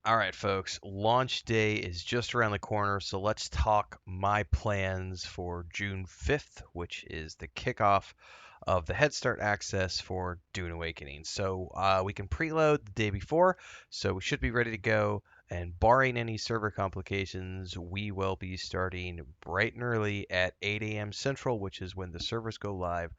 All right, folks, launch day is just around the corner, so let's talk my plans for June 5th, which is the kickoff of the Head Start access for Dune Awakening. So we can preload the day before, so we should be ready to go. And barring any server complications, we will be starting bright and early at 8 a.m. Central, which is when the servers go live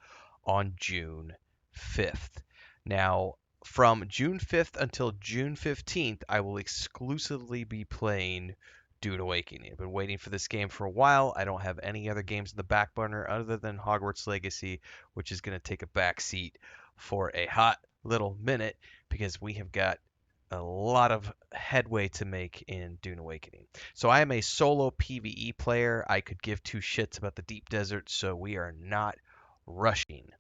on June 5th. Now, from June 5th until June 15th, I will exclusively be playing Dune Awakening. I've been waiting for this game for a while. I don't have any other games in the back burner other than Hogwarts Legacy, which is going to take a back seat for a hot little minute because we have got a lot of headway to make in Dune Awakening. So I am a solo PvE player. I could give two shits about the deep desert, so we are not rushing.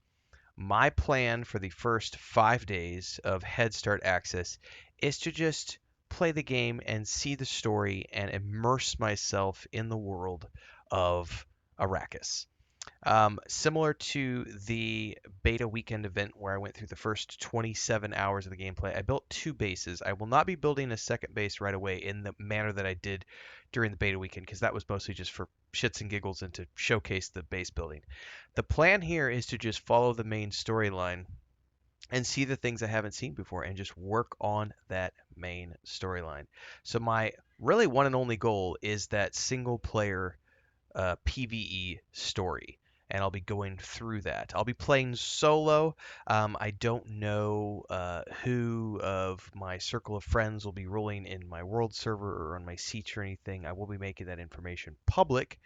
My plan for the first 5 days of Head Start access is to just play the game and see the story and immerse myself in the world of Arrakis. Similar to the beta weekend event where I went through the first 27 hours of the gameplay, I built two bases. I will not be building a second base right away in the manner that I did during the beta weekend because that was mostly just for shits and giggles and to showcase the base building. The plan here is to just follow the main storyline and see the things I haven't seen before and just work on that main storyline. So my really one and only goal is that single player PvE story, and I'll be going through that. I'll be playing solo. I don't know who of my circle of friends will be rolling in my world server or on my seats or anything. I will be making that information public.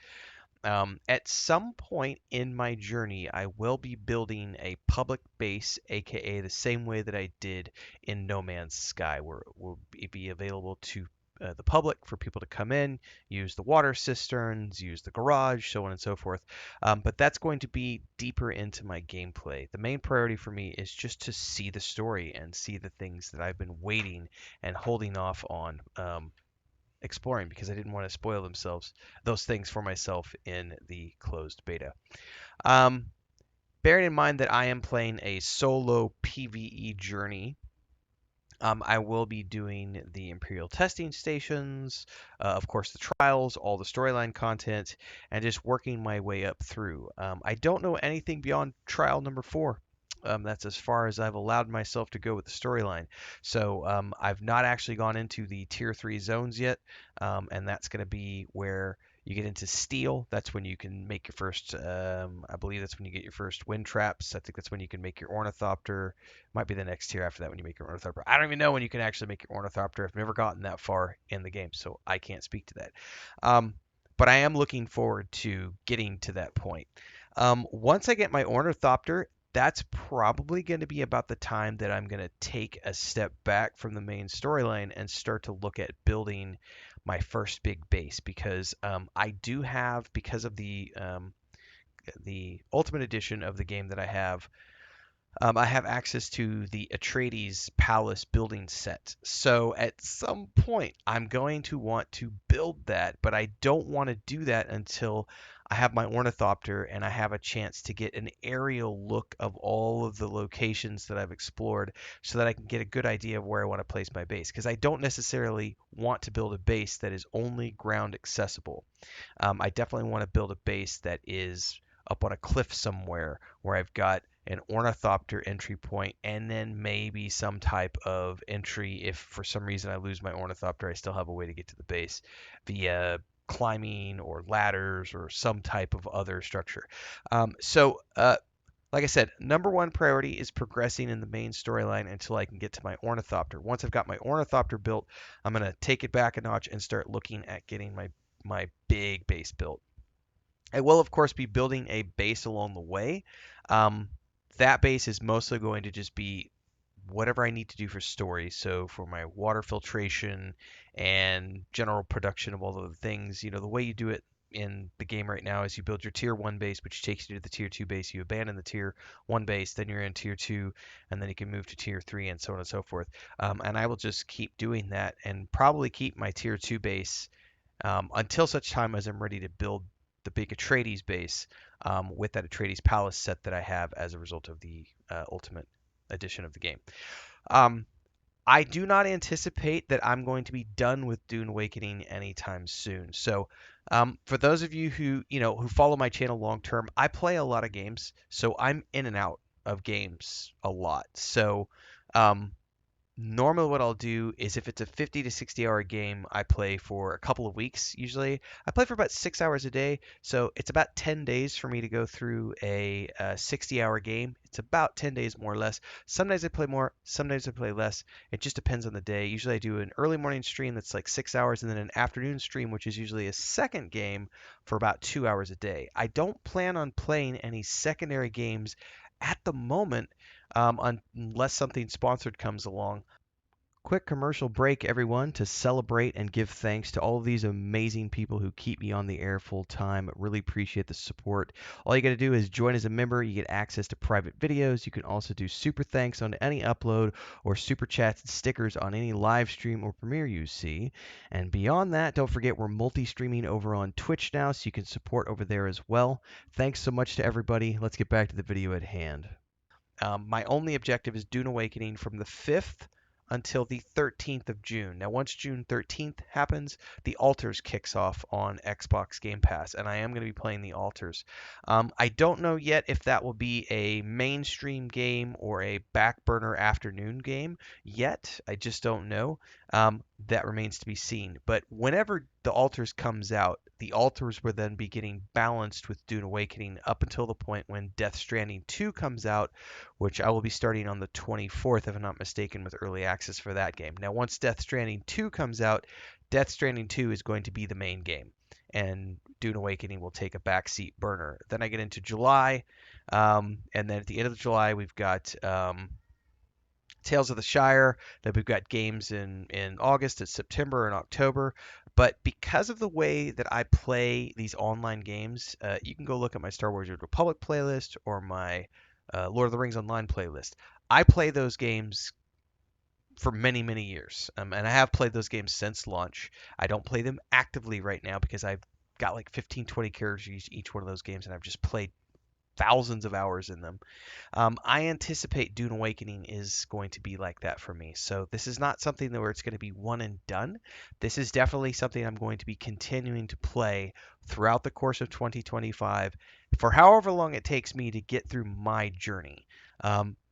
At some point in my journey, I will be building a public base, aka the same way that I did in No Man's Sky, where it will be available to the public for people to come in, use the water cisterns, use the garage, so on and so forth. But that's going to be deeper into my gameplay. The main priority for me is just to see the story and see the things that I've been waiting and holding off on. Exploring because I didn't want to spoil those things for myself in the closed beta. Um, Bearing in mind that I am playing a solo PvE journey, I will be doing the Imperial testing stations, of course, the trials, all the storyline content, and just working my way up through. I don't know anything beyond trial number 4. That's as far as I've allowed myself to go with the storyline. So I've not actually gone into the tier 3 zones yet, and that's going to be where you get into steel. That's when you can make your first, I believe that's when you get your first wind traps. I think that's when you can make your ornithopter. Might be the next tier after that when you make your ornithopter. I don't even know when you can actually make your ornithopter. I've never gotten that far in the game, so I can't speak to that. Um, but I am looking forward to getting to that point. Once I get my ornithopter, that's probably going to be about the time that I'm going to take a step back from the main storyline and start to look at building my first big base because I do have, because of the Ultimate Edition of the game that I have access to the Atreides Palace building set. So at some point, I'm going to want to build that, but I don't want to do that until I have my ornithopter and I have a chance to get an aerial look of all of the locations that I've explored so that I can get a good idea of where I want to place my base. Because I don't necessarily want to build a base that is only ground accessible. I definitely want to build a base that is up on a cliff somewhere where I've got an ornithopter entry point and then maybe some type of entry if for some reason I lose my ornithopter, I still have a way to get to the base via climbing or ladders or some type of other structure. Like I said, number one priority is progressing in the main storyline until I can get to my ornithopter. Once I've got my ornithopter built, I'm going to take it back a notch and start looking at getting my big base built. I will, of course, be building a base along the way. Um, that base is mostly going to just be whatever I need to do for story. So for my water filtration and general production of all of the things, the way you do it in the game right now is you build your tier 1 base, which takes you to the tier 2 base. You abandon the tier 1 base, then you're in tier 2, and then you can move to tier 3 and so on and so forth. And I will just keep doing that and probably keep my tier 2 base until such time as I'm ready to build the big Atreides base with that Atreides Palace set that I have as a result of the Ultimate Edition of the game. Um, I do not anticipate that I'm going to be done with Dune Awakening anytime soon. So, for those of you who who follow my channel long term, I play a lot of games, so I'm in and out of games a lot. So, um, normally what I'll do is if it's a 50 to 60 hour game, I play for a couple of weeks usually. I play for about 6 hours a day, so it's about 10 days for me to go through a 60-hour game. It's about 10 days more or less. Some days I play more, some days I play less. It just depends on the day. Usually I do an early morning stream that's like 6 hours and then an afternoon stream, which is usually a second game for about 2 hours a day. I don't plan on playing any secondary games at the moment, unless something sponsored comes along. Quick commercial break, everyone, to celebrate and give thanks to all of these amazing people who keep me on the air full time. Really appreciate the support. All you got to do is join as a member. You get access to private videos. You can also do super thanks on any upload or super chats and stickers on any live stream or premiere you see. And beyond that, don't forget we're multi streaming over on Twitch now, so you can support over there as well. Thanks so much to everybody. Let's get back to the video at hand. My only objective is Dune Awakening from the 5th until the 13th of June. Now, once June 13th happens, the Alters kicks off on Xbox Game Pass, and I am going to be playing the Alters. I don't know yet if that will be a mainstream game or a back burner afternoon game yet. I just don't know. That remains to be seen. But whenever the Alters comes out, the Alters will then be getting balanced with Dune Awakening up until the point when Death Stranding 2 comes out, which I will be starting on the 24th, if I'm not mistaken, with early access for that game. Now, once Death Stranding 2 comes out, Death Stranding 2 is going to be the main game, and Dune Awakening will take a backseat burner. Then I get into July, and then at the end of July, we've got Tales of the Shire. Then we've got games in August, and September, and October. But because of the way that I play these online games, you can go look at my Star Wars: Republic playlist or my Lord of the Rings Online playlist. I play those games for many, many years, and I have played those games since launch. I don't play them actively right now because I've got like 15, 20 characters each one of those games, and I've just played thousands of hours in them. I anticipate Dune Awakening is going to be like that for me. So this is not something that where it's going to be one and done. This is definitely something I'm going to be continuing to play throughout the course of 2025 for however long it takes me to get through my journey.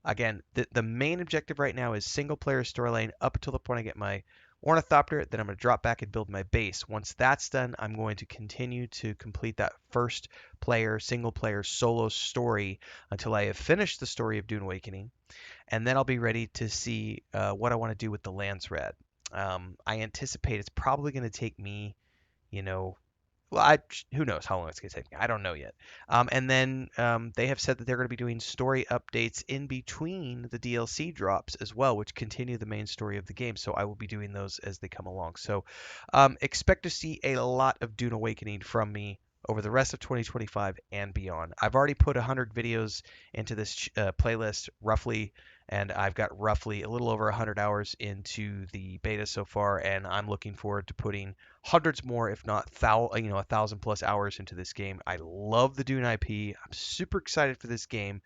Again, the main objective right now is single player storyline up until the point I get my Ornithopter. Then I'm going to drop back and build my base. Once that's done, I'm going to continue to complete that first player, single player, solo story until I have finished the story of Dune Awakening. And then I'll be ready to see what I want to do with the Landsrad. I anticipate it's probably going to take me, you know, well, who knows how long it's going to take me? I don't know yet. And then they have said that they're going to be doing story updates in between the DLC drops as well, which continue the main story of the game. So I will be doing those as they come along. So expect to see a lot of Dune Awakening from me over the rest of 2025 and beyond. I've already put 100 videos into this playlist roughly, and I've got roughly a little over 100 hours into the beta so far, and I'm looking forward to putting hundreds more, if not 1,000 plus hours into this game. I love the Dune IP. I'm super excited for this game.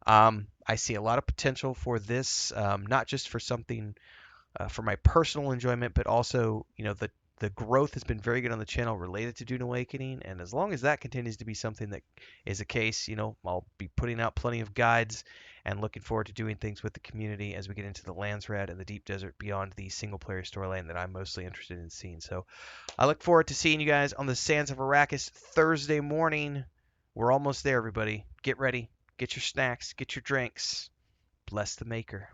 I see a lot of potential for this, not just for something for my personal enjoyment, but also, the growth has been very good on the channel related to Dune Awakening, and as long as that continues to be something that is a case, I'll be putting out plenty of guides and looking forward to doing things with the community as we get into the Landsrad and the Deep Desert beyond the single-player storyline that I'm mostly interested in seeing. So I look forward to seeing you guys on the sands of Arrakis Thursday morning. We're almost there, everybody. Get ready, get your snacks, get your drinks. Bless the maker.